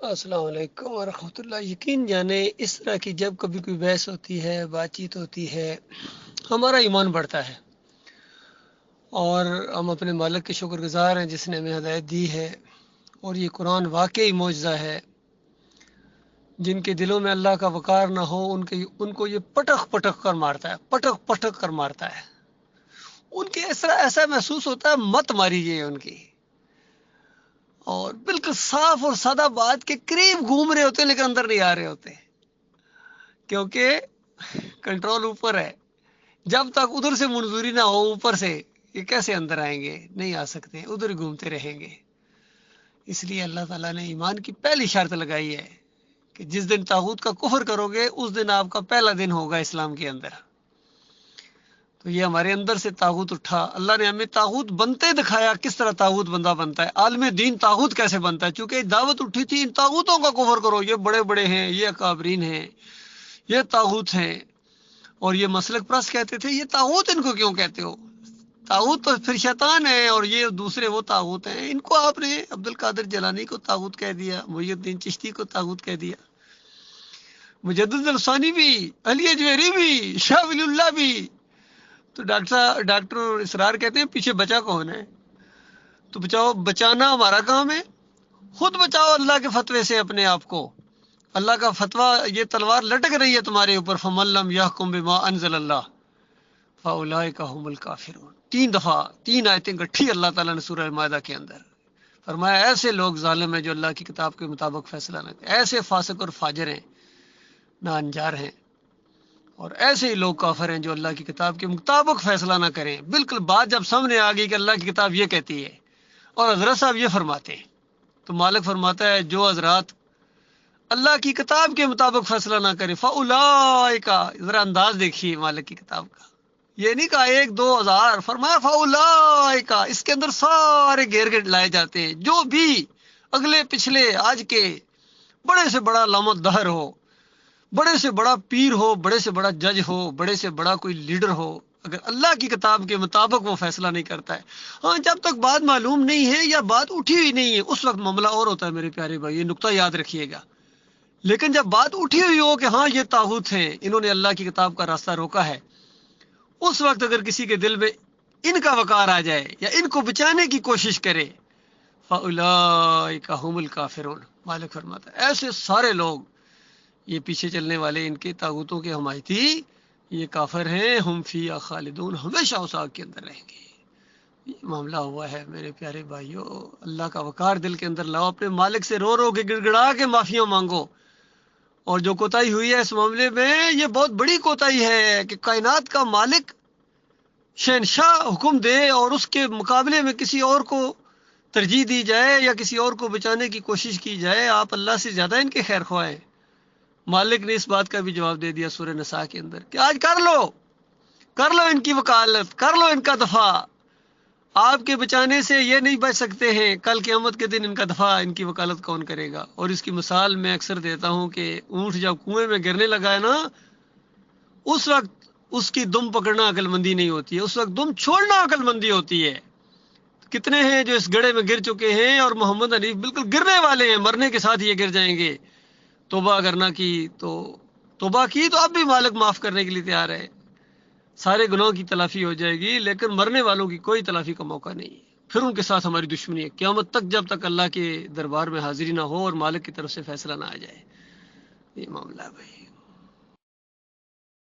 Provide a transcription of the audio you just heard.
السلام علیکم ورحمۃ اللہ۔ یقین جانے اس طرح کی جب کبھی کوئی بحث ہوتی ہے، بات چیت ہوتی ہے، ہمارا ایمان بڑھتا ہے اور ہم اپنے مالک کے شکر گزار ہیں جس نے ہمیں ہدایت دی ہے۔ اور یہ قرآن واقعی معجزہ ہے۔ جن کے دلوں میں اللہ کا وقار نہ ہو ان کو یہ پٹخ پٹخ کر مارتا ہے، پٹخ پٹخ کر مارتا ہے۔ ان کے ایسا محسوس ہوتا ہے مت ماریے ان کی، اور بالکل صاف اور سادہ بات کے قریب گھوم رہے ہوتے ہیں لیکن اندر نہیں آ رہے ہوتے، کیونکہ کنٹرول اوپر ہے۔ جب تک ادھر سے منظوری نہ ہو اوپر سے، یہ کیسے اندر آئیں گے؟ نہیں آ سکتے، ادھر ہی گھومتے رہیں گے۔ اس لیے اللہ تعالیٰ نے ایمان کی پہلی شرط لگائی ہے کہ جس دن طاغوت کا کفر کرو گے اس دن آپ کا پہلا دن ہوگا اسلام کے اندر۔ تو یہ ہمارے اندر سے طاغوت اٹھا، اللہ نے ہمیں طاغوت بنتے دکھایا، کس طرح طاغوت بندہ بنتا ہے، عالم دین طاغوت کیسے بنتا ہے۔ چونکہ دعوت اٹھی تھی ان طاغوتوں کا کفر کرو، یہ بڑے بڑے ہیں، یہ اکابرین ہیں، یہ طاغوت ہیں۔ اور یہ مسلک پرست کہتے تھے یہ طاغوت ان کو کیوں کہتے ہو؟ طاغوت تو پھر شیطان ہے، اور یہ دوسرے وہ طاغوت ہیں۔ ان کو آپ نے عبد القادر جیلانی کو طاغوت کہہ دیا، محی الدین چشتی کو طاغوت کہہ دیا، مجدد الثانی بھی، علی اجویری بھی، شاہ ولی اللہ بھی۔ تو ڈاکٹر اسرار کہتے ہیں پیچھے بچا کون ہے؟ تو بچانا ہمارا کام ہے۔ خود بچاؤ اللہ کے فتوے سے اپنے آپ کو۔ اللہ کا فتویٰ، یہ تلوار لٹک رہی ہے تمہارے اوپر، فَمَن لَّمْ يَحْكُم بِمَا أَنزَلَ اللَّهُ فَأُولَٰئِكَ هُمُ الْكَافِرُونَ۔ 3 دفعہ 3 آیتیں گٹھی اللہ تعالیٰ نے سورہ مائدہ کے اندر فرمایا ایسے لوگ ظالم ہیں جو اللہ کی کتاب کے مطابق فیصلہ نہ کریں، ایسے فاسق اور فاجر ہیں، ناانجار ہیں، اور ایسے ہی لوگ کافر ہیں جو اللہ کی کتاب کے مطابق فیصلہ نہ کریں۔ بالکل بات جب سامنے آ گئی کہ اللہ کی کتاب یہ کہتی ہے اور حضرت صاحب یہ فرماتے ہیں، تو مالک فرماتا ہے جو حضرات اللہ کی کتاب کے مطابق فیصلہ نہ کرے فَأُولَٰئِكَ، ذرا انداز دیکھیے مالک کی کتاب کا، یہ نہیں کہا 1 2 ہزار، فرمایا فَأُولَٰئِكَ، اس کے اندر سارے گھیر کے لائے جاتے ہیں، جو بھی اگلے پچھلے آج کے بڑے سے بڑا علامت دہر ہو، بڑے سے بڑا پیر ہو، بڑے سے بڑا جج ہو، بڑے سے بڑا کوئی لیڈر ہو، اگر اللہ کی کتاب کے مطابق وہ فیصلہ نہیں کرتا ہے، ہاں جب تک بات معلوم نہیں ہے یا بات اٹھی ہوئی نہیں ہے اس وقت معاملہ اور ہوتا ہے میرے پیارے بھائی، یہ نقطہ یاد رکھیے گا۔ لیکن جب بات اٹھی ہوئی ہو کہ ہاں یہ طاغوت ہیں، انہوں نے اللہ کی کتاب کا راستہ روکا ہے، اس وقت اگر کسی کے دل میں ان کا وقار آ جائے یا ان کو بچانے کی کوشش کرے، فَأُولَٰئِكَ هُمُ الْكَافِرُونَ، مالک فرماتا ہے ایسے سارے لوگ، یہ پیچھے چلنے والے ان کے طاغوتوں کے حمایتی، یہ کافر ہیں، ہم فیہا خالدون، ہمیشہ اس آگ کے اندر رہیں گے۔ یہ معاملہ ہوا ہے میرے پیارے بھائیو۔ اللہ کا وقار دل کے اندر لاؤ، اپنے مالک سے رو رو کے گڑ گڑا کے معافیاں مانگو، اور جو کوتاہی ہوئی ہے اس معاملے میں یہ بہت بڑی کوتاہی ہے کہ کائنات کا مالک شہنشاہ حکم دے اور اس کے مقابلے میں کسی اور کو ترجیح دی جائے یا کسی اور کو بچانے کی کوشش کی جائے۔ آپ اللہ سے زیادہ ان کے خیر خواہ ہیں۔ مالک نے اس بات کا بھی جواب دے دیا سورہ نساء کے اندر کہ آج کر لو ان کی وکالت، کر لو ان کا دفاع، آپ کے بچانے سے یہ نہیں بچ سکتے ہیں، کل قیامت کے دن ان کا دفاع، ان کی وکالت کون کرے گا؟ اور اس کی مثال میں اکثر دیتا ہوں کہ اونٹ جب کنویں میں گرنے لگا ہے نا، اس وقت اس کی دم پکڑنا عقل مندی نہیں ہوتی ہے، اس وقت دم چھوڑنا عقل مندی ہوتی ہے۔ کتنے ہیں جو اس گڑھے میں گر چکے ہیں اور محمد حنیف بالکل گرنے والے ہیں، مرنے کے ساتھ یہ گر جائیں گے۔ توبہ کرنا کی تو توبہ کی تو اب بھی مالک معاف کرنے کے لیے تیار ہے، سارے گناہوں کی تلافی ہو جائے گی، لیکن مرنے والوں کی کوئی تلافی کا موقع نہیں ہے، پھر ان کے ساتھ ہماری دشمنی ہے قیامت تک، جب تک اللہ کے دربار میں حاضری نہ ہو اور مالک کی طرف سے فیصلہ نہ آ جائے۔ یہ معاملہ ہے بھائی۔